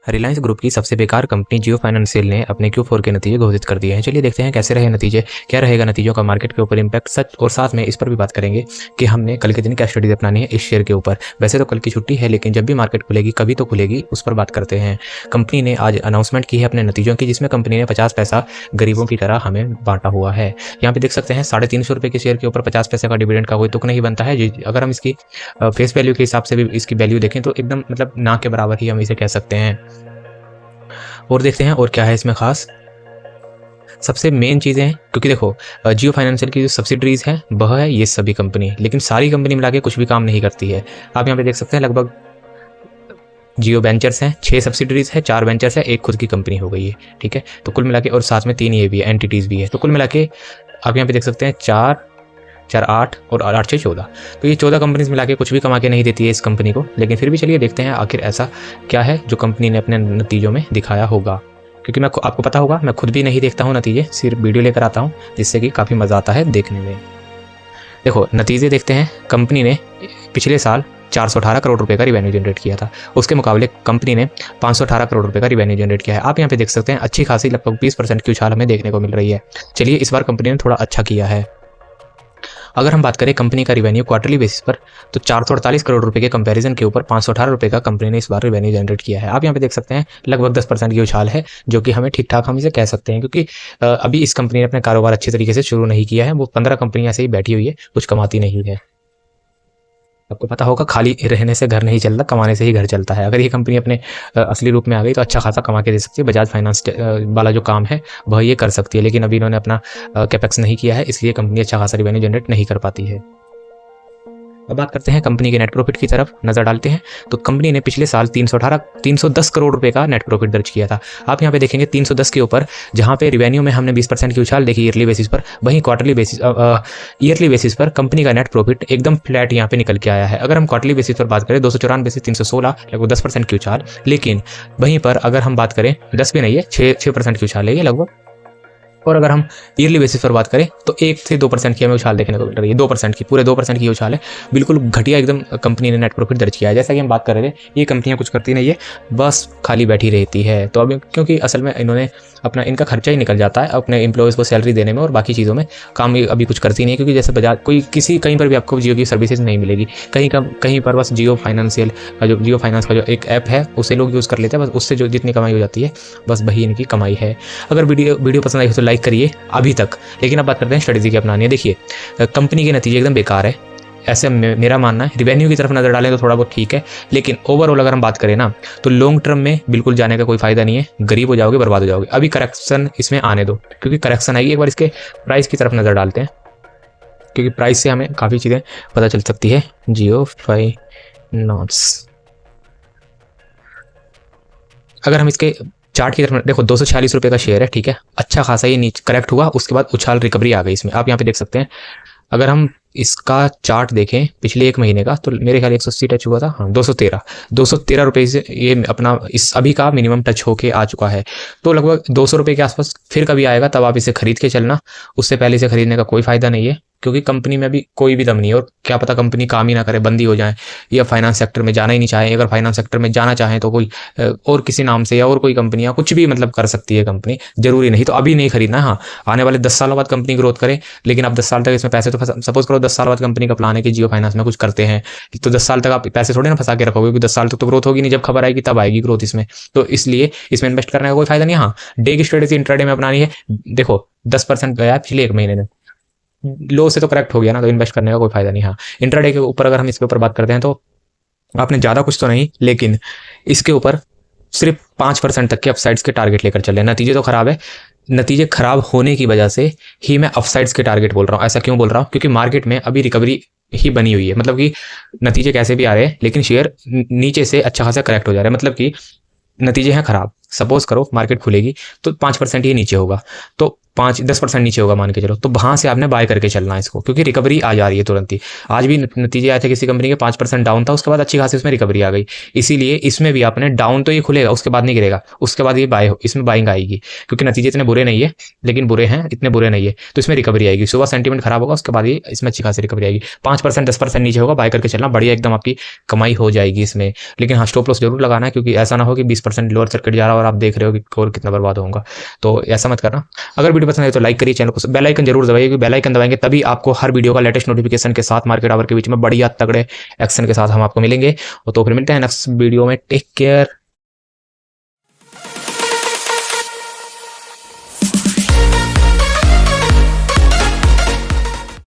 Reliance group की सबसे बेकार कंपनी जियो फाइनेंशियल ने अपने Q4 के नतीजे घोषित कर दिए हैं। चलिए देखते हैं कैसे रहे नतीजे, क्या रहेगा नतीजों का मार्केट के ऊपर इम्पैक्ट, सच और साथ में इस पर भी बात करेंगे कि हमने कल के दिन क्या स्ट्रेटेजी अपनानी है इस शेयर के ऊपर। वैसे तो कल की छुट्टी है, लेकिन जब भी मार्केट खुलेगी कभी तो खुलेगी, उस पर बात करते हैं। कंपनी ने आज अनाउंसमेंट की है अपने नतीजों की, जिसमें कंपनी ने 50 पैसा गरीबों की तरह हमें बांटा हुआ है। यहाँ पे देख सकते हैं 350 रुपये के शेयर के ऊपर 50 पैसे का डिविडेंड का कोई तुक नहीं बनता है। अगर हम इसकी फेस वैल्यू के हिसाब से भी इसकी वैल्यू देखें तो एकदम मतलब ना के बराबर ही हम इसे कह सकते हैं। और देखते हैं और क्या है इसमें खास। सबसे मेन चीज़ें हैं, क्योंकि देखो जियो फाइनेंशियल की जो सब्सिडरीज हैं वह है ये सभी कंपनी, लेकिन सारी कंपनी मिला के कुछ भी काम नहीं करती है। आप यहाँ पे देख सकते हैं लगभग जियो वेंचर्स हैं, 6 सब्सिडरीज है, 4 वेंचर्स है, एक खुद की कंपनी हो गई है। ठीक है, तो कुल मिला के, और साथ में 3 ये भी है, एंटिटीज़ भी है। तो कुल मिला के आप यहाँ पे देख सकते हैं 4 4 8 और 8 6 14। तो ये 14 कंपनीज मिला के कुछ भी कमा के नहीं देती है इस कंपनी को, लेकिन फिर भी चलिए देखते हैं आखिर ऐसा क्या है जो कंपनी ने अपने नतीजों में दिखाया होगा। क्योंकि मैं आपको पता होगा मैं खुद भी नहीं देखता हूँ नतीजे, सिर्फ वीडियो लेकर आता हूँ, जिससे कि काफ़ी मज़ा आता है देखने में। देखो नतीजे देखते हैं। कंपनी ने पिछले साल 418 करोड़ रुपए का रिवेन्यू जनरेट किया था, उसके मुकाबले कंपनी ने 518 करोड़ रुपए का रिवेन्यू जनरेट किया है। आप यहाँ पे देख सकते हैं अच्छी खासी लगभग 20% की उछाल हमें देखने को मिल रही है। चलिए इस बार कंपनी ने थोड़ा अच्छा किया है। अगर हम बात करें कंपनी का रिवेन्यू क्वार्टरली बेसिस पर, तो 448 करोड़ रुपए के कंपैरिजन के ऊपर 518 रुपए का कंपनी ने इस बार रिवेन्यू जनरेट किया है। आप यहाँ पे देख सकते हैं लगभग 10% की उछाल है, जो कि हमें ठीक ठाक हम इसे कह सकते हैं, क्योंकि अभी इस कंपनी ने अपना कारोबार अच्छे तरीके से शुरू नहीं किया है। वो 15 कंपनियां ऐसे ही बैठी हुई है, कुछ कमाती नहीं है। आपको पता होगा खाली रहने से घर नहीं चलता, कमाने से ही घर चलता है। अगर ये कंपनी अपने असली रूप में आ गई तो अच्छा खासा कमा के दे सकती है। बजाज फाइनेंस वाला जो काम है वह ये कर सकती है, लेकिन अभी इन्होंने अपना कैपेक्स नहीं किया है, इसलिए कंपनी अच्छा खासा रिवेन्यू जनरेट नहीं कर पाती है। अब बात करते हैं कंपनी के नेट प्रॉफिट की तरफ नजर डालते हैं। तो कंपनी ने पिछले साल 310 करोड़ रुपए का नेट प्रॉफिट दर्ज किया था। आप यहाँ पे देखेंगे 310 के ऊपर, जहाँ पे रिवेन्यू में हमने 20% की उछाल देखी ईयरली बेसिस पर, वहीं क्वार्टरली बेसिस ईयरली बेसिस पर कंपनी का नेट प्रॉफिट एकदम फ्लैट यहाँ पे निकल के आया है। अगर हम क्वार्टरली बेसिस पर बात करें 294 से 316, लगभग 10% की उछाल। लेकिन वहीं पर अगर हम बात करें 10 भी नहीं है, 6% की उछाल है ये लगभग। और अगर हम ईयरली बेसिस पर बात करें तो 1 से 2% की हमें उछाल देखने को मिल रही है। 2% की, पूरे 2% की उछाल है। बिल्कुल घटिया एकदम कंपनी ने नेट प्रॉफिट दर्ज किया है। जैसा कि हम बात कर रहे थे, ये कंपनियां कुछ करती नहीं है, बस खाली बैठी रहती है। तो अब क्योंकि असल में इन्होंने अपना इनका खर्चा ही निकल जाता है अपने एम्प्लॉयज़ को सैलरी देने में और बाकी चीज़ों में, काम अभी कुछ करती नहीं है। क्योंकि जैसे बजाज कहीं पर भी आपको जियो की सर्विसेज नहीं मिलेगी, कहीं पर बस जियो फाइनेंस का जो एक ऐप है उसे लोग यूज़ कर लेते हैं, बस उससे जो जितनी कमाई हो जाती है बस वही इनकी कमाई है। अगर वीडियो पसंद आई तो लाइक करिए अभी तक। लेकिन अब बात करते हैं स्ट्रेटेजी की अपनानी है। देखिए कंपनी के नतीजे एकदम बेकार है, ऐसे मेरा मानना है। रिवेन्यू की तरफ नजर डालें तो थोड़ा बहुत ठीक है, लेकिन ओवरऑल अगर हम बात करें ना तो लॉन्ग टर्म में बिल्कुल जाने का कोई फायदा नहीं है। गरीब हो जाओगे, बर्बाद हो जाओगे। अभी करेक्शन इसमें आने दो, क्योंकि करेक्शन आएगी। एक बार इसके प्राइस की तरफ नजर डालते हैं, क्योंकि प्राइस से हमें काफ़ी चीज़ें पता चल सकती है। जियो फाइनेंस, अगर हम इसके चार्ट की तरफ देखो, 246 रुपये का शेयर है, ठीक है, अच्छा खासा ये नीचे करेक्ट हुआ, उसके बाद उछाल रिकवरी आ गई इसमें। आप यहाँ पे देख सकते हैं। अगर हम इसका चार्ट देखें पिछले 1 महीने का, तो मेरे ख्याल 180 टच हुआ था, हाँ 213 रुपये से ये अपना इस अभी का मिनिमम टच होके आ चुका है। तो लगभग 200 रुपये के आसपास फिर कभी आएगा, तब आप इसे खरीद के चलना। उससे पहले इसे खरीदने का कोई फायदा नहीं है, क्योंकि कंपनी में अभी कोई भी दम नहीं है। और क्या पता कंपनी काम ही ना करे, बंदी हो जाए, या फाइनेंस सेक्टर में जाना ही नहीं चाहे। अगर फाइनेंस सेक्टर में जाना चाहें तो कोई और किसी नाम से या और कोई कंपनियां कुछ भी मतलब कर सकती है कंपनी, जरूरी नहीं। तो अभी नहीं खरीदना है। हाँ, आने वाले 10 सालों बाद कंपनी ग्रोथ करे, लेकिन आप 10 साल तक इसमें पैसे तो सपोज करो 10 साल बाद कंपनी का प्लान है कि जियो फाइनेंस में कुछ करते हैं, तो 10 साल तक आप पैसे थोड़े ना फंसा के रखोगे, क्योंकि 10 साल तक तो ग्रोथ होगी नहीं। जब खबर आएगी तब आएगी ग्रोथ इसमें, तो इसलिए इसमें इन्वेस्ट करने का कोई फायदा नहीं। हाँ, डे की स्ट्रेटेजी इंट्राडे में अपनानी है। देखो 10% गया है पिछले 1 महीने में, लो से तो करेक्ट हो गया ना, तो इन्वेस्ट करने का कोई फायदा नहीं। हाँ, इंट्राडे के ऊपर अगर हम इसके ऊपर बात करते हैं तो आपने ज़्यादा कुछ तो नहीं, लेकिन इसके ऊपर सिर्फ 5% तक के अपसाइड्स के टारगेट लेकर चल रहे हैं। नतीजे तो खराब है, नतीजे खराब होने की वजह से ही मैं अपसाइड्स के टारगेट बोल रहा हूँ। ऐसा क्यों बोल रहा हूँ? क्योंकि मार्केट में अभी रिकवरी ही बनी हुई है। मतलब कि नतीजे कैसे भी आ रहे हैं, लेकिन शेयर नीचे से अच्छा खासा करेक्ट हो जा रहा है। मतलब कि नतीजे हैं खराब, सपोज करो मार्केट खुलेगी तो 5% ही नीचे होगा, तो 5-10% नीचे होगा मान के चलो, तो वहाँ से आपने बाय करके चलना है इसको, क्योंकि रिकवरी आ जा रही है तुरंत ही। आज भी नतीजे आए थे किसी कंपनी के 5% डाउन था, उसके बाद अच्छी खासी उसमें रिकवरी आ गई। इसीलिए इसमें भी आपने डाउन तो ये खुलेगा, उसके बाद नहीं गिरेगा, उसके बाद ये बाय इसमें बाइंग आएगी, क्योंकि नतीजे इतने बुरे नहीं है, लेकिन बुरे हैं, इतने बुरे नहीं है, तो इसमें रिकवरी आएगी। सुबह सेंटीमेंट खराब होगा, उसके बाद ये इसमें अच्छी खासी रिकवरी आएगी। 5% 10% नीचे होगा, बाय करके चलना, बढ़िया एकदम आपकी कमाई हो जाएगी इसमें। लेकिन हाँ, स्टॉप लॉस जरूर लगाना है, क्योंकि ऐसा ना हो कि 20% लोअर सर्किट जा रहा है और आप देख रहे हो कि और कितना बर्बाद होगा, तो ऐसा मत करना। अगर वीडियो पसंद है तो लाइक करिए, चैनल को बेल आइकन जरूर दबाइए, क्योंकि बेल आइकन दबाएंगे तभी आपको हर वीडियो का लेटेस्ट नोटिफिकेशन के साथ मार्केट आवर के बीच में बढ़िया तगड़े एक्शन के साथ हम आपको मिलेंगे। और तो फिर मिलते हैं नेक्स्ट वीडियो में। Take care.